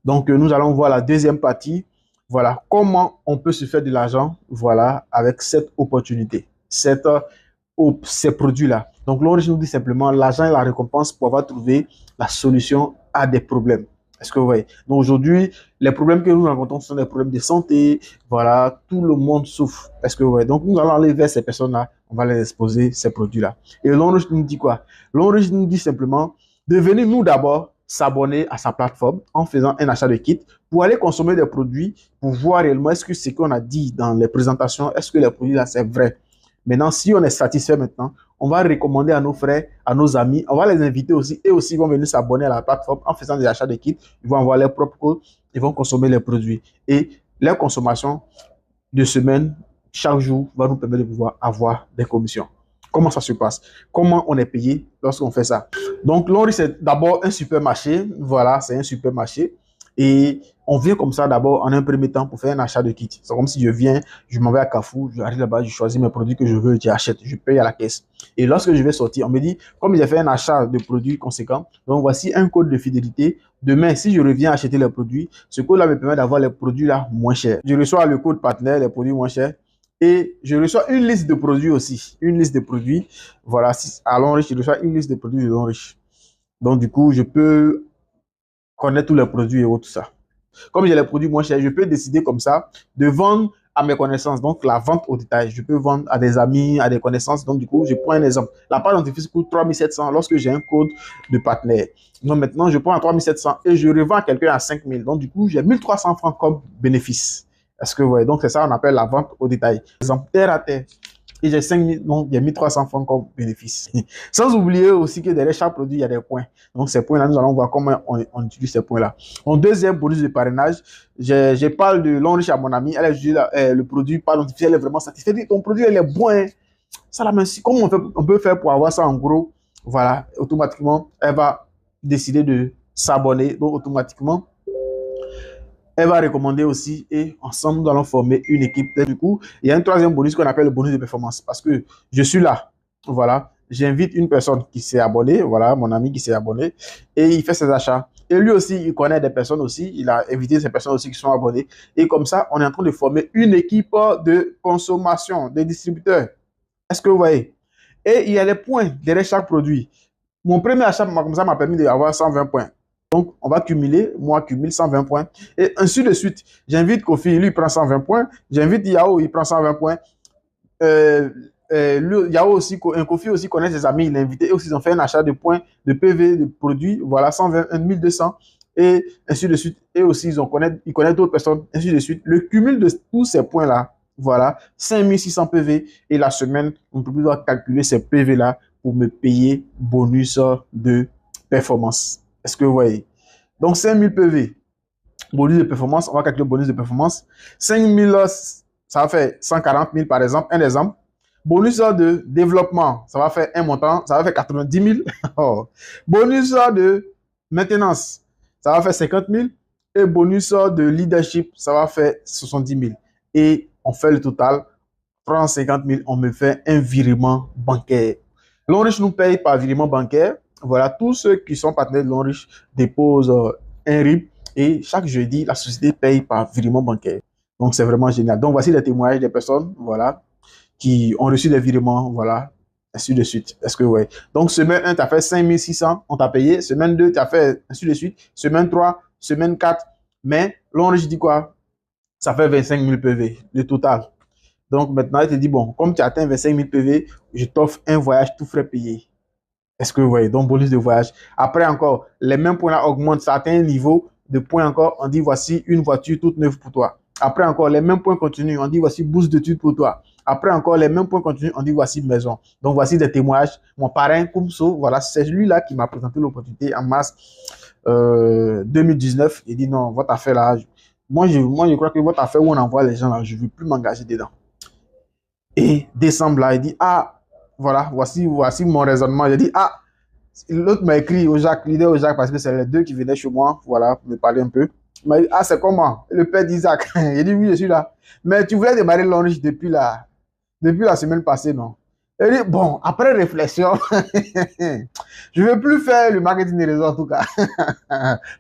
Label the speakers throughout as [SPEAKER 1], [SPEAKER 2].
[SPEAKER 1] Donc, nous allons voir la deuxième partie. Voilà, comment on peut se faire de l'argent, voilà, avec cette opportunité, ces produits-là. Donc, l'origine nous dit simplement l'argent est la récompense pour avoir trouvé la solution à des problèmes. Est-ce que vous voyez? Donc, aujourd'hui, les problèmes que nous rencontrons sont des problèmes de santé. Voilà, tout le monde souffre. Est-ce que vous voyez? Donc, nous allons aller vers ces personnes-là. On va les exposer ces produits-là. Et l'origine nous dit quoi? L'origine nous dit simplement de venir nous d'abord s'abonner à sa plateforme en faisant un achat de kit pour aller consommer des produits, pour voir réellement est-ce que ce qu'on a dit dans les présentations, est-ce que les produits là c'est vrai. Maintenant, si on est satisfait maintenant, on va recommander à nos frères, à nos amis, on va les inviter aussi, et aussi ils vont venir s'abonner à la plateforme en faisant des achats de kits, ils vont avoir leurs propres codes, ils vont consommer les produits. Et leur consommation de semaine, chaque jour, va nous permettre de pouvoir avoir des commissions. Comment ça se passe? Comment on est payé lorsqu'on fait ça? Donc, Lonry, c'est d'abord un supermarché. Voilà, c'est un supermarché. Et on vient comme ça d'abord en un premier temps pour faire un achat de kit. C'est comme si je viens, je m'en vais à Carrefour, j'arrive là-bas, je choisis mes produits que je veux, j'achète, je paye à la caisse. Et lorsque je vais sortir, on me dit, comme j'ai fait un achat de produits conséquents, donc voici un code de fidélité. Demain, si je reviens acheter les produits, ce code-là me permet d'avoir les produits là moins chers. Je reçois le code partenaire, les produits moins chers. Et je reçois une liste de produits aussi. Une liste de produits. Voilà, à Lonrich, je reçois une liste de produits de Lonrich. Donc, du coup, je peux connaître tous les produits et tout ça. Comme j'ai les produits moins chers, je peux décider comme ça de vendre à mes connaissances. Donc, la vente au détail. Je peux vendre à des amis, à des connaissances. Donc, du coup, je prends un exemple. La page dentifrice coûte 3700 lorsque j'ai un code de partenaire. Donc, maintenant, je prends à 3700 et je revends à quelqu'un à 5000. Donc, du coup, j'ai 1300 francs comme bénéfice. Est-ce que vous voyez? Donc, c'est ça qu'on appelle la vente au détail. Exemple, terre à terre. Et j'ai 5000, donc il y a 1300 francs comme bénéfice. Sans oublier aussi que derrière chaque produit, il y a des points. Donc, ces points-là, nous allons voir comment on utilise ces points-là. En deuxième bonus de parrainage, je parle de Lonrich à mon ami. Elle a jugé le produit pas notifié, elle est vraiment satisfaite. Ton produit, elle est bon. Hein. Ça, la merci. Comment on peut faire pour avoir ça en gros? Voilà, automatiquement, elle va décider de s'abonner. Donc, automatiquement, elle va recommander aussi et ensemble, nous allons former une équipe. Du coup, il y a un troisième bonus qu'on appelle le bonus de performance parce que je suis là. Voilà. J'invite une personne qui s'est abonnée, voilà, mon ami qui s'est abonné et il fait ses achats. Et lui aussi, il connaît des personnes aussi. Il a invité ces personnes aussi qui sont abonnées. Et comme ça, on est en train de former une équipe de consommation, des distributeurs. Est-ce que vous voyez? Et il y a les points derrière chaque produit. Mon premier achat, comme ça, m'a permis d'avoir 120 points. Donc, on va cumuler. Moi, cumule 120 points. Et ainsi de suite. J'invite Kofi, lui, il prend 120 points. J'invite Yao, il prend 120 points. Yao aussi, Kofi aussi connaît ses amis, il l'a invité. Et aussi, ils ont fait un achat de points, de PV, de produits. Voilà, 120, 1200. Et ainsi de suite. Et aussi, ils connaissent d'autres personnes. Ainsi de suite. Le cumul de tous ces points-là, voilà, 5600 PV. Et la semaine, on peut pouvoir calculer ces PV-là pour me payer bonus de performance. Est-ce que vous voyez? Donc, 5000 PV, bonus de performance, on va calculer le bonus de performance. 5000, ça va faire 140 000 par exemple, un exemple. Bonus de développement, ça va faire un montant, ça va faire 90 000. Oh. Bonus de maintenance, ça va faire 50 000. Et bonus de leadership, ça va faire 70 000. Et on fait le total, prend 50 000, on me fait un virement bancaire. Lonrich nous paye par virement bancaire. Voilà, tous ceux qui sont partenaires de Lonrich déposent un RIB et chaque jeudi, la société paye par virement bancaire. Donc, c'est vraiment génial. Donc, voici les témoignages des personnes, voilà, qui ont reçu des virements, voilà, ainsi de suite. Est-ce que vous voyez? Donc, semaine 1, tu as fait 5600, on t'a payé. Semaine 2, tu as fait ainsi de suite. Semaine 3, semaine 4. Mais Lonrich dit quoi? Ça fait 25 000 PV, le total. Donc, maintenant, il te dit, bon, comme tu as atteint 25 000 PV, je t'offre un voyage tout frais payé. Est-ce que vous voyez? Donc, bonus de voyage. Après encore, les mêmes points-là augmentent. Ça atteint un niveau de points encore. On dit, voici une voiture toute neuve pour toi. Après encore, les mêmes points continuent. On dit, voici bourse d'études pour toi. Après encore, les mêmes points continuent. On dit, voici maison. Donc, voici des témoignages. Mon parrain, Koumso, voilà, c'est lui-là qui m'a présenté l'opportunité en mars 2019. Il dit, non, votre affaire là, moi, je crois que votre affaire où on envoie les gens là, je ne veux plus m'engager dedans. Et décembre là, il dit, ah, voilà, voici mon raisonnement. J'ai dit, ah, l'autre m'a écrit au Jacques, l'idée au Jacques, parce que c'est les deux qui venaient chez moi, voilà, pour me parler un peu. Il m'a dit, ah, c'est comment? Le père d'Isaac. J'ai dit, oui, je suis là. Mais tu voulais démarrer Lonrich depuis la semaine passée, non? Et dit, bon, après réflexion, je ne vais plus faire le marketing des réseaux en tout cas.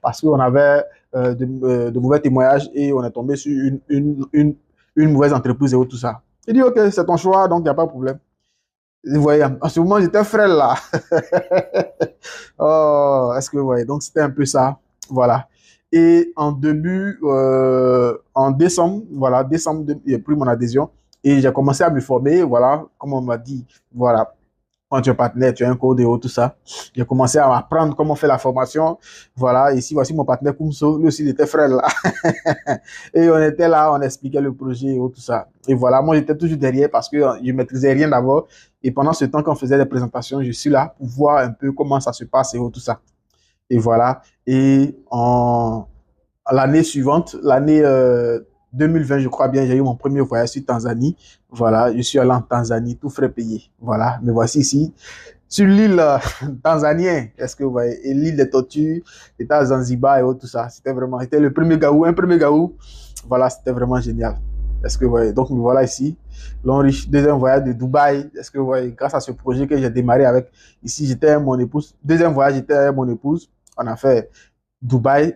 [SPEAKER 1] Parce qu'on avait de mauvais témoignages et on est tombé sur une mauvaise entreprise et tout ça. Il dit, OK, c'est ton choix, donc il n'y a pas de problème. Vous voyez, en ce moment, j'étais frêle là. Oh, est-ce que vous voyez? Donc, c'était un peu ça. Voilà. Et en décembre, voilà, décembre, j'ai pris mon adhésion et j'ai commencé à me former. Voilà, comme on m'a dit, voilà, quand tu es partenaire, tu as un code et tout ça. J'ai commencé à apprendre comment faire la formation. Voilà, ici, voici mon partenaire Koumso. Lui aussi, il était frère là. Et on était là, on expliquait le projet et tout ça. Et voilà, moi, j'étais toujours derrière parce que je ne maîtrisais rien d'abord. Et pendant ce temps qu'on faisait des présentations, je suis là pour voir un peu comment ça se passe et tout ça. Et voilà. Et l'année suivante, l'année 2020, je crois bien, j'ai eu mon premier voyage sur Tanzanie. Voilà, je suis allé en Tanzanie, tout frais payé. Voilà, me voici ici, sur l'île tanzanienne, est-ce que vous voyez, et l'île des Tortues, c'était à Zanzibar et tout ça. C'était le premier gaou, un premier gaou. Voilà, c'était vraiment génial. Est-ce que vous voyez, donc me voilà ici, l'enrichi, deuxième voyage de Dubaï. Est-ce que vous voyez, grâce à ce projet que j'ai démarré avec, ici, j'étais avec mon épouse. Deuxième voyage, j'étais avec mon épouse. On a fait Dubaï,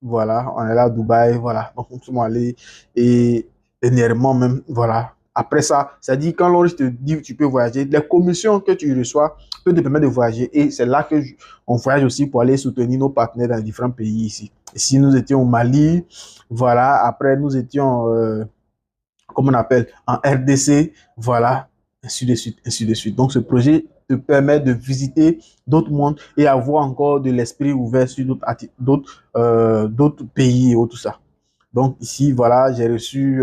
[SPEAKER 1] voilà, on est là à Dubaï, voilà. Donc, nous sommes allés et dernièrement même, voilà. Après ça, ça dit quand l'on te dit tu peux voyager, les commissions que tu reçois peuvent te permettre de voyager. Et c'est là que on voyage aussi pour aller soutenir nos partenaires dans différents pays ici. Ici, nous étions au Mali, voilà. Après, nous étions, comme on appelle, en RDC, voilà, ainsi de suite, ainsi de suite. Donc, ce projet te permet de visiter d'autres mondes et avoir encore de l'esprit ouvert sur d'autres pays et tout ça. Donc, ici, voilà, j'ai reçu,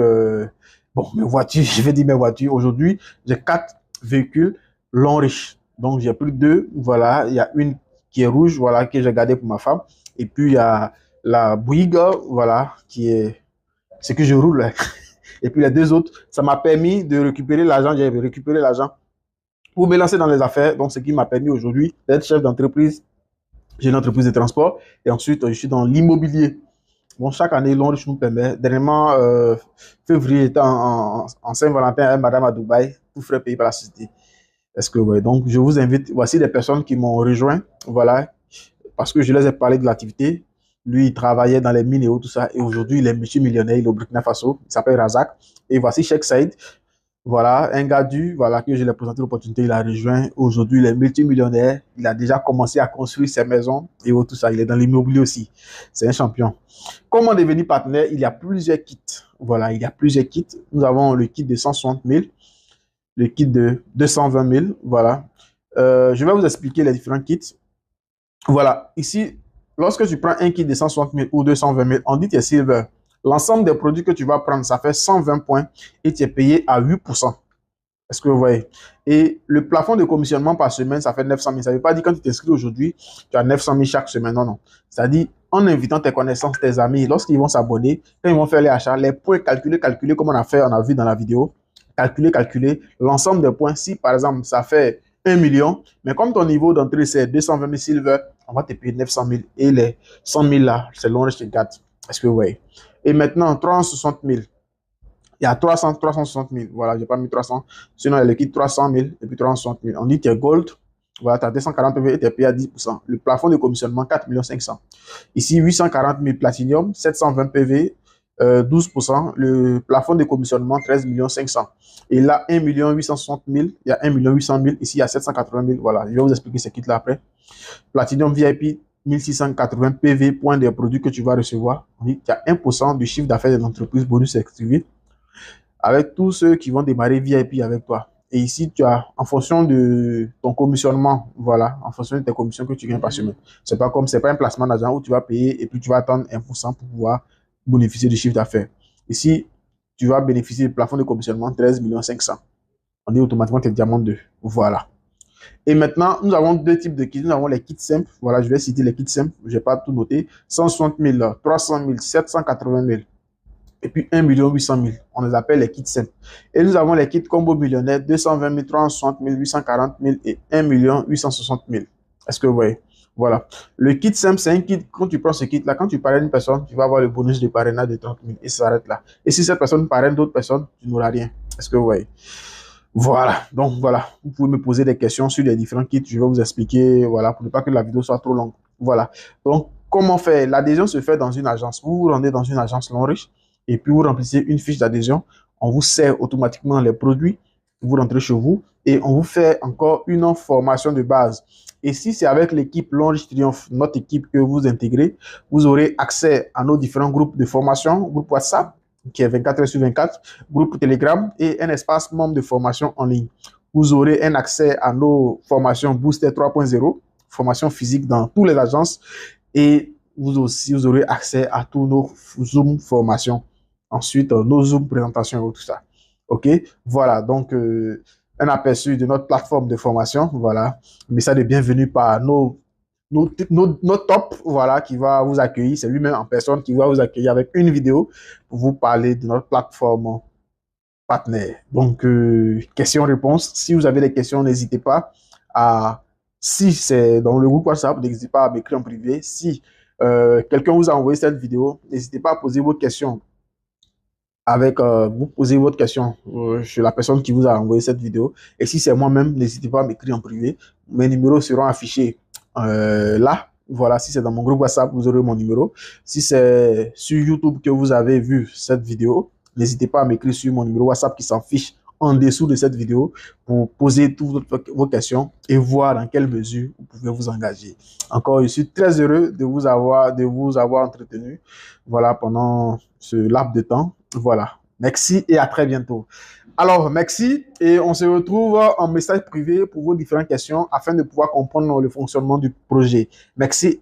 [SPEAKER 1] bon, mes voitures, je vais dire mes voitures. Aujourd'hui, j'ai 4 véhicules long riches. Donc, j'ai plus 2, voilà. Il y a une qui est rouge, voilà, que j'ai gardée pour ma femme. Et puis, il y a la Bouygues, voilà, qui est ce que je roule. Et puis les deux autres, ça m'a permis de récupérer l'argent. J'ai récupéré l'argent pour me lancer dans les affaires. Donc, ce qui m'a permis aujourd'hui d'être chef d'entreprise. J'ai une entreprise de transport. Et ensuite, je suis dans l'immobilier. Bon, chaque année, l'Onriche nous permet. Dernièrement, février, j'étais en Saint-Valentin avec madame à Dubaï, tout frais payé par la société. Est-ce que, ouais, donc, je vous invite. Voici des personnes qui m'ont rejoint. Voilà. Parce que je les ai parlé de l'activité. Lui, il travaillait dans les mines et tout ça. Et aujourd'hui, il est multimillionnaire. Il est au Burkina Faso. Il s'appelle Razak. Et voici Sheikh Saïd. Voilà, un gars voilà, que je lui ai présenté l'opportunité. Il a rejoint. Aujourd'hui, il est multimillionnaire. Il a déjà commencé à construire ses maisons et tout ça. Il est dans l'immobilier aussi. C'est un champion. Comment devenir partenaire? Il y a plusieurs kits. Voilà, il y a plusieurs kits. Nous avons le kit de 160 000, le kit de 220 000. Voilà. Je vais vous expliquer les différents kits. Voilà, ici, lorsque tu prends un kit de 160 000 ou 220 000, on dit que c'est silver. L'ensemble des produits que tu vas prendre, ça fait 120 points et tu es payé à 8%. Est-ce que vous voyez? Et le plafond de commissionnement par semaine, ça fait 900 000. Ça ne veut pas dire quand tu t'inscris aujourd'hui, tu as 900 000 chaque semaine. Non, non. C'est-à-dire, en invitant tes connaissances, tes amis, lorsqu'ils vont s'abonner, quand ils vont faire les achats, les points calculés, comme on a vu dans la vidéo, calculer l'ensemble des points. Si, par exemple, ça fait 1 million, mais comme ton niveau d'entrée, c'est 220 000 silver, on va te payer 900 000. Et les 100 000 là, c'est l'orange qui gâte. Est-ce que vous voyez? Et maintenant, 360 000. Il y a 360 000. Voilà, je n'ai pas mis 300. Sinon, il y a le kit 300 000 et puis 360 000. On dit que tu es gold. Voilà, tu as 240 000 et tu es payé à 10%. Le plafond de commissionnement, 4 500 000. Ici, 840 000 platinum, 720 PV, 12%. Le plafond de commissionnement, 13 500 000. Et là, 1 860 000. Il y a 1 800 000. Ici, il y a 780 000. Voilà, je vais vous expliquer ce kit-là après. Platinum VIP, 1680 PV, points des produits que tu vas recevoir. On dit qu'il y a 1% du chiffre d'affaires de l'entreprise bonus activé avec tous ceux qui vont démarrer VIP avec toi. Et ici, tu as, en fonction de ton commissionnement, voilà, en fonction de tes commissions que tu gagnes par semaine. C'est pas comme, c'est pas un placement d'argent où tu vas payer et puis tu vas attendre 1% pour pouvoir bénéficier du chiffre d'affaires. Ici, tu vas bénéficier du plafond de commissionnement 13 500 000. On dit automatiquement tes diamants 2. Voilà. Et maintenant, nous avons deux types de kits. Nous avons les kits simples. Voilà, je vais citer les kits simples. Je n'ai pas tout noté. 160 000, 300 000, 780 000. Et puis 1 800 000. On les appelle les kits simples. Et nous avons les kits combo millionnaire 220 000, 360 000, 840 000 et 1 860 000. Est-ce que vous voyez? Voilà. Le kit simple, c'est un kit, quand tu prends ce kit-là, quand tu parraines une personne, tu vas avoir le bonus de parrainage de 30 000 et ça s'arrête là. Et si cette personne parraine d'autres personnes, tu n'auras rien. Est-ce que vous voyez? Voilà, donc voilà, vous pouvez me poser des questions sur les différents kits, je vais vous expliquer, voilà, pour ne pas que la vidéo soit trop longue. Voilà, donc comment faire? L'adhésion se fait dans une agence. Vous vous rendez dans une agence Longrich et puis vous remplissez une fiche d'adhésion. On vous sert automatiquement les produits, vous rentrez chez vous et on vous fait encore une formation de base. Et si c'est avec l'équipe Longrich Triomphe, notre équipe que vous intégrez, vous aurez accès à nos différents groupes de formation, groupe WhatsApp, qui est 24 heures sur 24, groupe Telegram et un espace membre de formation en ligne. Vous aurez un accès à nos formations Booster 3.0, formation physique dans toutes les agences et vous aussi, vous aurez accès à tous nos Zoom formations. Ensuite, nos Zoom présentations et tout ça. OK? Voilà, donc un aperçu de notre plateforme de formation. Voilà, message de bienvenue par notre top, voilà, qui va vous accueillir. C'est lui-même en personne qui va vous accueillir avec une vidéo pour vous parler de notre plateforme partenaire. Donc, questions-réponses. Si vous avez des questions, n'hésitez pas à, si c'est dans le groupe WhatsApp, n'hésitez pas à m'écrire en privé. Si quelqu'un vous a envoyé cette vidéo, n'hésitez pas à poser vos questions vous posez votre question sur la personne qui vous a envoyé cette vidéo. Et si c'est moi-même, n'hésitez pas à m'écrire en privé. Mes numéros seront affichés là. Voilà, si c'est dans mon groupe WhatsApp, vous aurez mon numéro. Si c'est sur YouTube que vous avez vu cette vidéo, n'hésitez pas à m'écrire sur mon numéro WhatsApp qui s'affiche en dessous de cette vidéo pour poser toutes vos questions et voir dans quelle mesure vous pouvez vous engager. Encore, je suis très heureux de vous avoir entretenu, voilà, pendant ce laps de temps. Voilà. Merci et à très bientôt. Alors, merci et on se retrouve en message privé pour vos différentes questions afin de pouvoir comprendre le fonctionnement du projet. Merci.